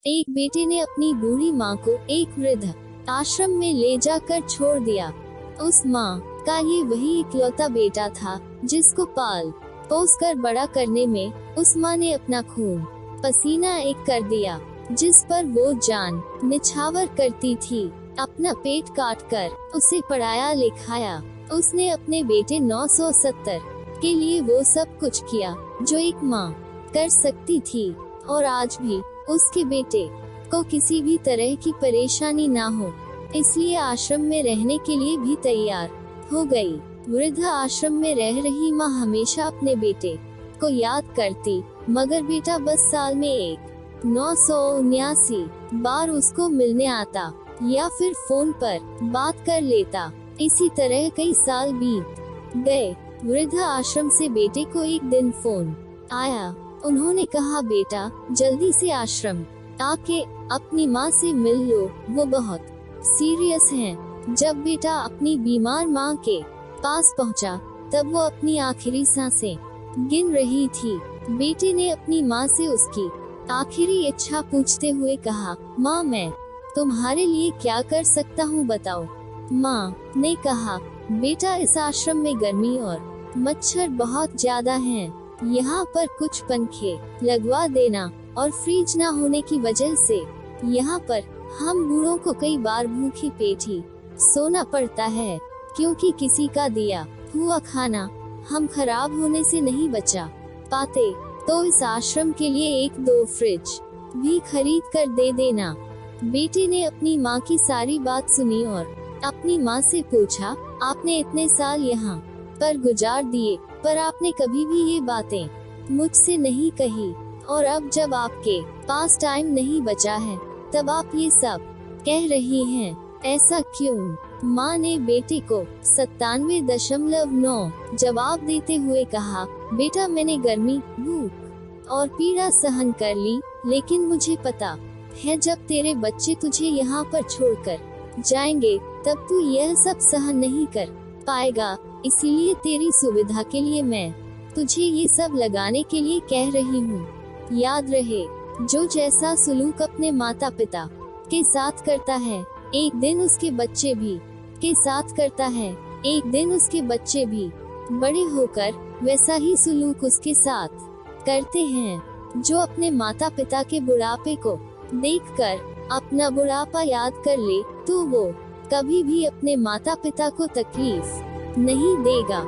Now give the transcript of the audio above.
एक बेटे ने अपनी बूढ़ी माँ को एक वृद्ध आश्रम में ले जाकर छोड़ दिया। उस माँ का ये वही इकलौता बेटा था जिसको पाल पोस कर बड़ा करने में उस माँ ने अपना खून पसीना एक कर दिया, जिस पर वो जान निछावर करती थी। अपना पेट काट कर उसे पढ़ाया लिखाया। उसने अपने बेटे 970 के लिए वो सब कुछ किया जो एक माँ कर सकती थी, और आज भी उसके बेटे को किसी भी तरह की परेशानी ना हो, इसलिए आश्रम में रहने के लिए भी तैयार हो गई। वृद्ध आश्रम में रह रही माँ हमेशा अपने बेटे को याद करती, मगर बेटा बस साल में 979 बार उसको मिलने आता या फिर फोन पर बात कर लेता। इसी तरह कई साल बीत गए। वृद्ध आश्रम से बेटे को एक दिन फोन आया। उन्होंने कहा, बेटा जल्दी से आश्रम आके अपनी माँ से मिल लो, वो बहुत सीरियस हैं। जब बेटा अपनी बीमार माँ के पास पहुँचा, तब वो अपनी आखिरी सांसें गिन रही थी। बेटे ने अपनी माँ से उसकी आखिरी इच्छा पूछते हुए कहा, माँ मैं तुम्हारे लिए क्या कर सकता हूँ बताओ। माँ ने कहा, बेटा इस आश्रम में गर्मी और मच्छर बहुत ज्यादा हैं। यहाँ पर कुछ पंखे लगवा देना, और फ्रिज ना होने की वजह से यहाँ पर हम बूढ़ों को कई बार भूखे पेट ही सोना पड़ता है, क्योंकि किसी का दिया हुआ खाना हम खराब होने से नहीं बचा पाते। तो इस आश्रम के लिए 1-2 फ्रिज भी खरीद कर दे देना। बेटे ने अपनी माँ की सारी बात सुनी और अपनी माँ से पूछा, आपने इतने साल यहाँ पर गुजार दिए, पर आपने कभी भी ये बातें मुझसे नहीं कही, और अब जब आपके पास टाइम नहीं बचा है तब आप ये सब कह रही हैं, ऐसा क्यों? माँ ने बेटे को 97.9 जवाब देते हुए कहा, बेटा मैंने गर्मी, भूख और पीड़ा सहन कर ली, लेकिन मुझे पता है जब तेरे बच्चे तुझे यहाँ पर छोड़कर जाएंगे तब तू यह सब सहन नहीं कर पाएगा। इसीलिए तेरी सुविधा के लिए मैं तुझे ये सब लगाने के लिए कह रही हूँ। याद रहे, जो जैसा सुलूक अपने माता पिता के साथ करता है, एक दिन उसके बच्चे भी के साथ करता है। एक दिन उसके बच्चे भी बड़े होकर वैसा ही सुलूक उसके साथ करते हैं। जो अपने माता पिता के बुढ़ापे को देखकर अपना बुढ़ापा याद कर ले, तो वो कभी भी अपने माता पिता को तकलीफ नहीं देगा।